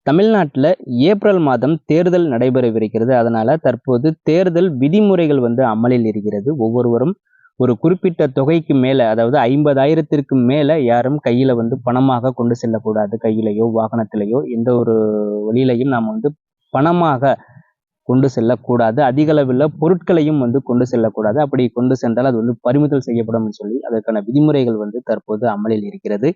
தமிழ்நாட்டில் ஏப்ரல் மாதம் தேர்தல் நடைபெறவிருக்கிறது. அதனால தற்போது தேர்தல் விதிமுறைகள் அமலில் இருக்கிறது. ஒவ்வொருவரும் ஒரு குறிப்பிட்ட தொகைக்கு மேல, அதாவது 50,000த்திற்கு மேல யாரும் கையில பணமாக கொண்டு செல்லக்கூடாது. கையிலேயோ வாகனத்திலேயோ எந்த ஒரு வழியிலையும் நாம் பணமாக கொண்டு செல்லக்கூடாது. அதிக அளவில் பொருட்களையும் கொண்டு செல்லக்கூடாது. அப்படி கொண்டு சென்றால் அது பறிமுதல் செய்யப்படும் சொல்லி அதற்கான விதிமுறைகள் தற்போது அமலில் இருக்கிறது.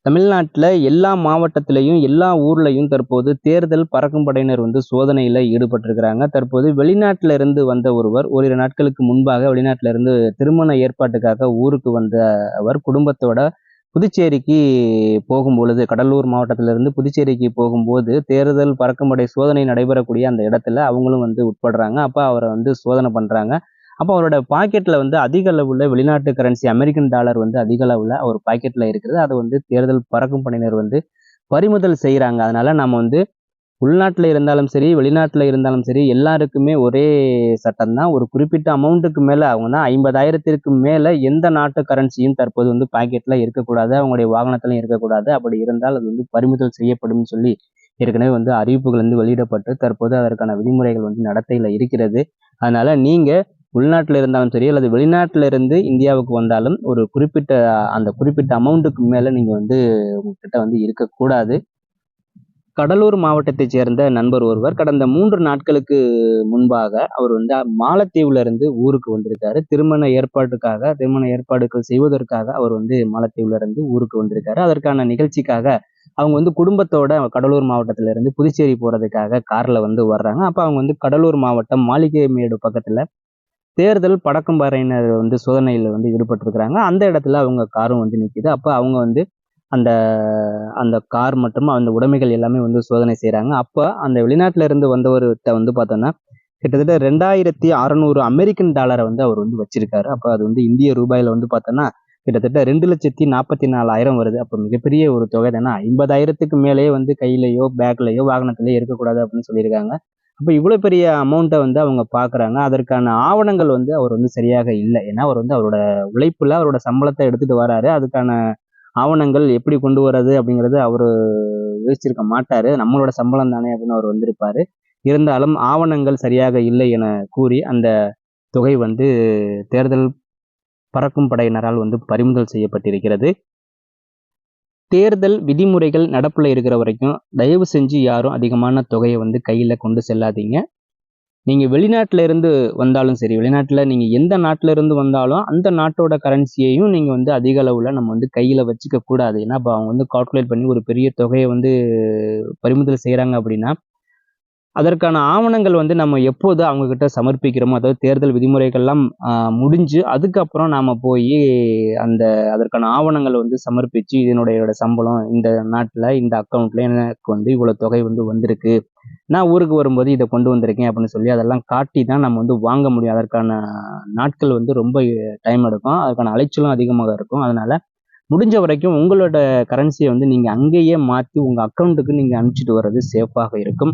தமிழ்நாட்டில் எல்லா மாவட்டத்திலையும் எல்லா ஊர்லையும் தற்போது தேர்தல் பறக்கும் படையினர் சோதனையில் ஈடுபட்டிருக்கிறாங்க. தற்போது வெளிநாட்டில இருந்து வந்த ஒருவர் ஓரிரு நாட்களுக்கு முன்பாக வெளிநாட்டில இருந்து திருமண ஏற்பாட்டுக்காக ஊருக்கு வந்த அவர் குடும்பத்தோட புதுச்சேரிக்கு போகும்பொழுது, கடலூர் மாவட்டத்திலிருந்து புதுச்சேரிக்கு போகும்போது தேர்தல் பறக்கும் படை சோதனை நடைபெறக்கூடிய அந்த இடத்துல அவங்களும் உட்படுறாங்க. அப்போ அவரை சோதனை பண்றாங்க. அப்போ அவரோட பாக்கெட்ல அதிக அளவுல வெளிநாட்டு கரன்சி அமெரிக்கன் டாலர் அதிக அளவுல அவர் பாக்கெட்ல இருக்கிறது. அதை தேர்தல் பறக்கும் படையினர் பறிமுதல் செய்யறாங்க. அதனால நம்ம உள்நாட்டில் இருந்தாலும் சரி, வெளிநாட்டில் இருந்தாலும் சரி, எல்லாருக்குமே ஒரே சட்டம் தான். ஒரு குறிப்பிட்ட அமௌண்ட்டுக்கு மேல அவங்க 50,000த்திற்கு மேல எந்த நாட்டு கரன்சியும் தற்போது பாக்கெட்ல இருக்கக்கூடாது. அவங்களுடைய வாகனத்திலும் இருக்கக்கூடாது. அப்படி இருந்தால் அது பறிமுதல் செய்யப்படும் சொல்லி ஏற்கனவே அறிவிப்புகள் வெளியிடப்பட்டு தற்போது அதற்கான விதிமுறைகள் நடத்தையில இருக்கிறது. அதனால நீங்க உள்நாட்டில் இருந்தாலும் சரி அல்லது வெளிநாட்டில இருந்து இந்தியாவுக்கு வந்தாலும் ஒரு குறிப்பிட்ட அமௌண்ட்டுக்கு மேல நீங்க உங்ககிட்ட இருக்கக்கூடாது. கடலூர் மாவட்டத்தைச் சேர்ந்த நண்பர் ஒருவர் கடந்த 3 நாட்களுக்கு முன்பாக அவர் மாலத்தீவுல இருந்து ஊருக்கு வந்திருக்காரு. திருமண ஏற்பாடுகள் செய்வதற்காக அவர் மாலத்தீவுல இருந்து ஊருக்கு வந்திருக்காரு. அதற்கான நிகழ்ச்சிக்காக அவங்க குடும்பத்தோட கடலூர் மாவட்டத்தில இருந்து புதுச்சேரி போறதுக்காக கார்ல வர்றாங்க. அப்ப அவங்க கடலூர் மாவட்டம் மாளிகைமேடு பக்கத்துல தேர்தல் பறக்கும் படையினர் சோதனையில ஈடுபட்டிருக்கிறாங்க. அந்த இடத்துல அவங்க காரும் நிக்குது. அப்ப அவங்க அந்த அந்த கார் மற்றும் அந்த உடைமைகள் எல்லாமே சோதனை செய்யறாங்க. அப்ப அந்த வெளிநாட்டுல இருந்து வந்தவர்கிட்ட பார்த்தோம்னா கிட்டத்தட்ட 2,600 அமெரிக்கன் டாலரை அவர் வச்சிருக்காரு. அப்ப அது இந்திய ரூபாயில பார்த்தோம்னா கிட்டத்தட்ட 2,44,000 வருது. அப்ப மிகப்பெரிய ஒரு தொகை தானே. 50,000த்துக்கு மேலேயே கையிலையோ பேக்லயோ வாகனத்திலேயோ இருக்கக்கூடாது அப்படின்னு சொல்லியிருக்காங்க. அப்ப இவ்வளவு பெரிய அமௌண்ட்டை அவங்க பாக்குறாங்க. அதற்கான ஆவணங்கள் அவர் சரியாக இல்லை. ஏன்னா அவர் அவரோட உழைப்புல அவரோட சம்பளத்தை எடுத்துட்டு வராரு. அதுக்கான ஆவணங்கள் எப்படி கொண்டு வர்றது அப்படிங்கிறது அவரு யோசிச்சிருக்க மாட்டாரு. நம்மளோட சம்பளம் தானே அப்படின்னு அவர் வந்திருப்பாரு. இருந்தாலும் ஆவணங்கள் சரியாக இல்லை என கூறி அந்த தொகை தேர்தல் பறக்கும் படையினரால் பறிமுதல் செய்யப்பட்டிருக்கிறது. தேர்தல் விதிமுறைகள் நடப்புல இருக்கிற வரைக்கும் தயவு செஞ்சு யாரும் அதிகமான தொகையை கையில கொண்டு செல்லாதீங்க. நீங்க வெளிநாட்டுல இருந்து வந்தாலும் சரி, வெளிநாட்டுல நீங்க எந்த நாட்டுல இருந்து வந்தாலும் அந்த நாட்டோட கரன்சியையும் நீங்க அதிக அளவுல நம்ம கையில வச்சுக்க கூடாது. ஏன்னா அப்ப அவங்க கால்குலேட் பண்ணி ஒரு பெரிய தொகையை பறிமுதல் செய்யறாங்க அப்படின்னா அதற்கான ஆவணங்கள் நம்ம எப்போது அவங்க கிட்ட சமர்ப்பிக்கிறோமோ, அதாவது தேர்தல் விதிமுறைகள்லாம் முடிஞ்சு அதுக்கப்புறம் நாம போய் அதற்கான ஆவணங்கள் சமர்ப்பிச்சு இதனுடைய சம்பளம் இந்த நாட்டுல இந்த அக்கௌண்ட்ல எனக்கு இவ்வளவு தொகை வந்திருக்கு, நான் ஊருக்கு வரும்போது இதை கொண்டு வந்திருக்கேன் அப்படின்னு சொல்லி அதெல்லாம் காட்டி தான் நம்ம வாங்க முடியும். அதற்கான நாட்கள் ரொம்ப டைம் எடுக்கும். அதுக்கான அலைச்சலும் அதிகமாக இருக்கும். அதனால முடிஞ்ச வரைக்கும் உங்களோட கரன்சியை நீங்க அங்கேயே மாற்றி உங்க அக்கௌண்ட்டுக்கு நீங்க அனுப்பிச்சிட்டு வர்றது சேஃபாக இருக்கும்.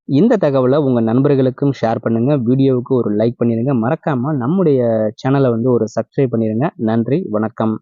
இந்த தகவலை உங்க நண்பர்களுக்கும் ஷேர் பண்ணுங்க. வீடியோவுக்கு ஒரு லைக் பண்ணிடுங்க. மறக்காம நம்முடைய சேனலை ஒரு சப்ஸ்கிரைப் பண்ணிடுங்க. நன்றி, வணக்கம்.